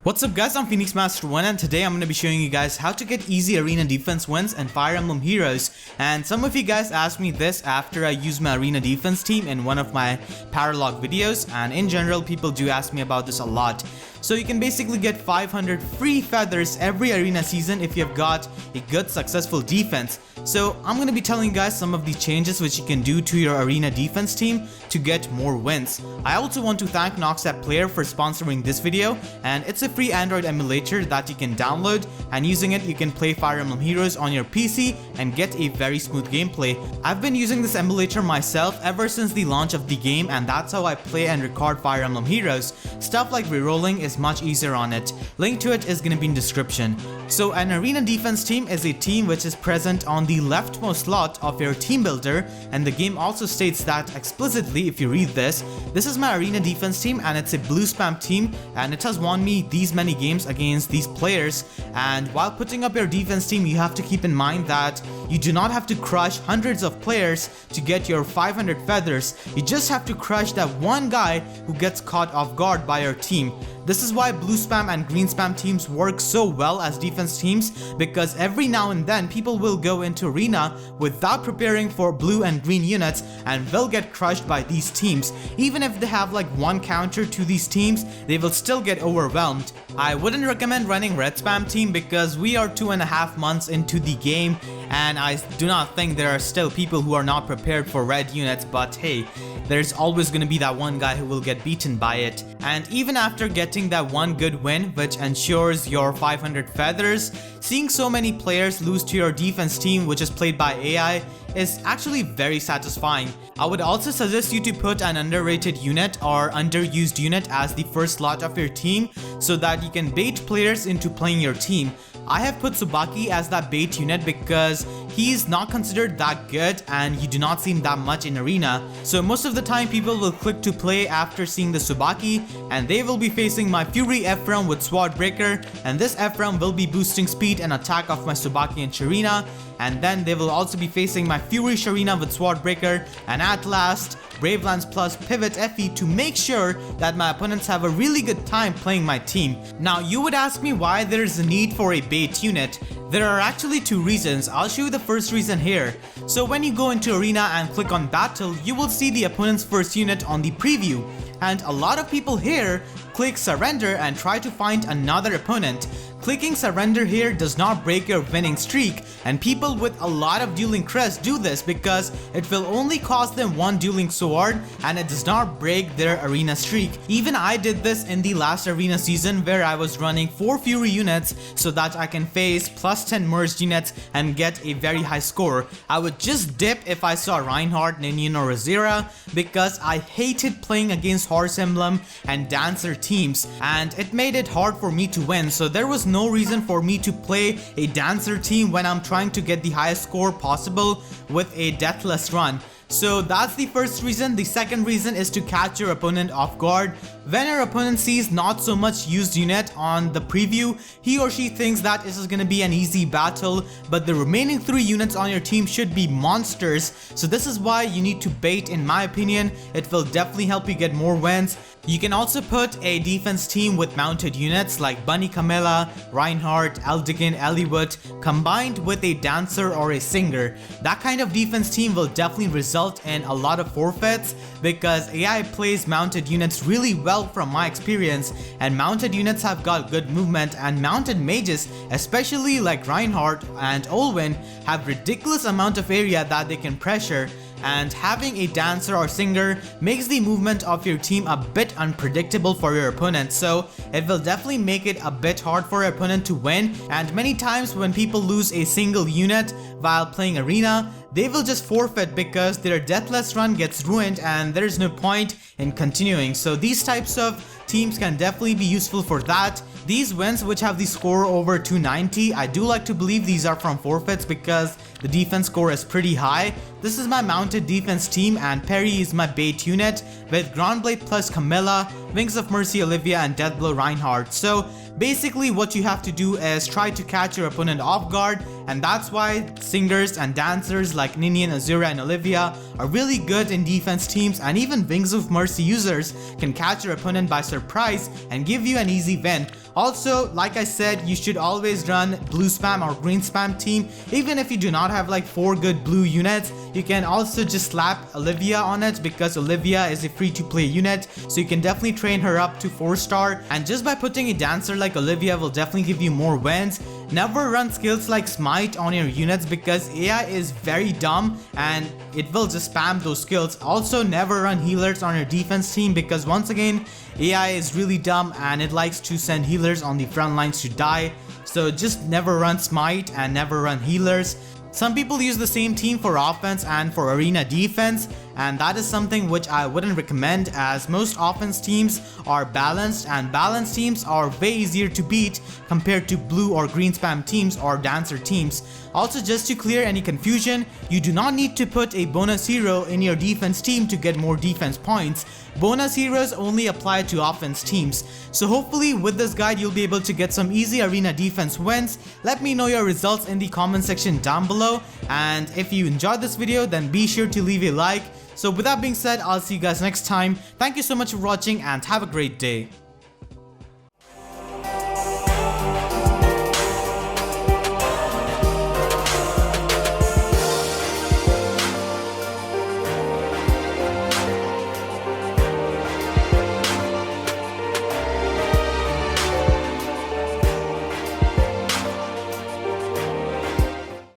What's up guys, I'm Phoenix Master 1 and today I'm going to be showing you guys how to get easy arena defense wins in Fire Emblem Heroes. And some of you guys asked me this after I used my arena defense team in one of my paralog videos, and in general people do ask me about this a lot. So you can basically get 500 free feathers every arena season if you've got a good successful defense. So I'm going to be telling you guys some of the changes which you can do to your arena defense team to get more wins. I also want to thank Nujabes Player for sponsoring this video, and it's a free Android emulator that you can download, and using it you can play Fire Emblem Heroes on your PC and get a very smooth gameplay. I've been using this emulator myself ever since the launch of the game, and that's how I play and record Fire Emblem Heroes. Stuff like rerolling is much easier on it. Link to it is going to be in description. So an arena defense team is a team which is present on the leftmost slot of your team builder, and the game also states that explicitly if you read this. This is my arena defense team and it's a blue spam team, and it has won me these many games against these players. And while putting up your defense team, you have to keep in mind that you do not have to crush hundreds of players to get your 500 feathers. You just have to crush that one guy who gets caught off guard by your team. This is why blue spam and green spam teams work so well as defense teams, because every now and then people will go into arena without preparing for blue and green units and will get crushed by these teams. Even if they have like one counter to these teams, they will still get overwhelmed. I wouldn't recommend running red spam team because we are 2.5 months into the game, and I do not think there are still people who are not prepared for red units, but hey, there's always going to be that one guy who will get beaten by it. And even after getting that one good win which ensures your 500 feathers, seeing so many players lose to your defense team which is played by AI is actually very satisfying. I would also suggest you to put an underrated unit or underused unit as the first slot of your team so that you can bait players into playing your team. I have put Tsurugi as that bait unit because he's not considered that good and you do not see him that much in arena. So most of the time people will click to play after seeing the Tsurugi, and they will be facing my Fury Ephraim with Sword Breaker, and this Ephraim will be boosting speed and attack of my Tsurugi and Sharina, and then they will also be facing my Fury Sharina with Sword Breaker, and at last Brave Lance plus Pivot FE to make sure that my opponents have a really good time playing my team. Now you would ask me why there is a need for a bait unit. There are actually two reasons. I'll show you the first reason here. So when you go into arena and click on battle, you will see the opponent's first unit on the preview, and a lot of people here click surrender and try to find another opponent. Clicking surrender here does not break your winning streak, and people with a lot of dueling crest do this because it will only cost them one dueling sword and it does not break their arena streak. Even I did this in the last arena season where I was running 4 Fury units so that I can face plus 10 merged units and get a very high score. I would just dip if I saw Reinhardt, Ninian or Azera because I hated playing against Horse Emblem and Dancer teams, and it made it hard for me to win, so there was no reason for me to play a Dancer team when I'm trying to get the highest score possible with a deathless run. So that's the first reason. The second reason is to catch your opponent off guard. When your opponent sees not so much used unit on the preview, he or she thinks that this is going to be an easy battle, but the remaining 3 units on your team should be monsters. So this is why you need to bait, in my opinion. It will definitely help you get more wins. You can also put a defense team with mounted units like Bunny Camilla, Reinhardt, Eldigan, Eliwood combined with a dancer or a singer. That kind of defense team will definitely result in a lot of forfeits because AI plays mounted units really well from my experience, and mounted units have got good movement, and mounted mages, especially like Reinhardt and Olwen, have ridiculous amount of area that they can pressure. And having a dancer or singer makes the movement of your team a bit unpredictable for your opponent, so it will definitely make it a bit hard for your opponent to win. And many times when people lose a single unit while playing arena, they will just forfeit because their deathless run gets ruined and there is no point in continuing. So these types of teams can definitely be useful for that. These wins which have the score over 290, I do like to believe these are from forfeits because the defense score is pretty high. This is my mounted defense team, and Perry is my bait unit with Groundblade plus Camilla, Wings of Mercy Olivia and Deathblow Reinhardt. So basically what you have to do is try to catch your opponent off guard, and that's why singers and dancers like Ninian, Azura and Olivia are really good in defense teams, and even Wings of Mercy users can catch your opponent by surprise and give you an easy win. Also, like I said, you should always run blue spam or green spam team. Even if you do not have like 4 good blue units, you can also just slap Olivia on it because Olivia is a free to play unit, so you can definitely train her up to 4-star, and just by putting a dancer like Olivia will definitely give you more wins. Never run skills like smite on your units because AI is very dumb and it will just spam those skills. Also, never run healers on your defense team because once again AI is really dumb and it likes to send healers on the front lines to die. So just never run smite and never run healers. Some people use the same team for offense and for arena defense, and that is something which I wouldn't recommend, as most offense teams are balanced and balanced teams are way easier to beat compared to blue or green spam teams or dancer teams. Also, just to clear any confusion, you do not need to put a bonus hero in your defense team to get more defense points. Bonus heroes only apply to offense teams. So hopefully with this guide you'll be able to get some easy arena defense wins. Let me know your results in the comment section down below, and if you enjoyed this video then be sure to leave a like. So with that being said, I'll see you guys next time. Thank you so much for watching and have a great day.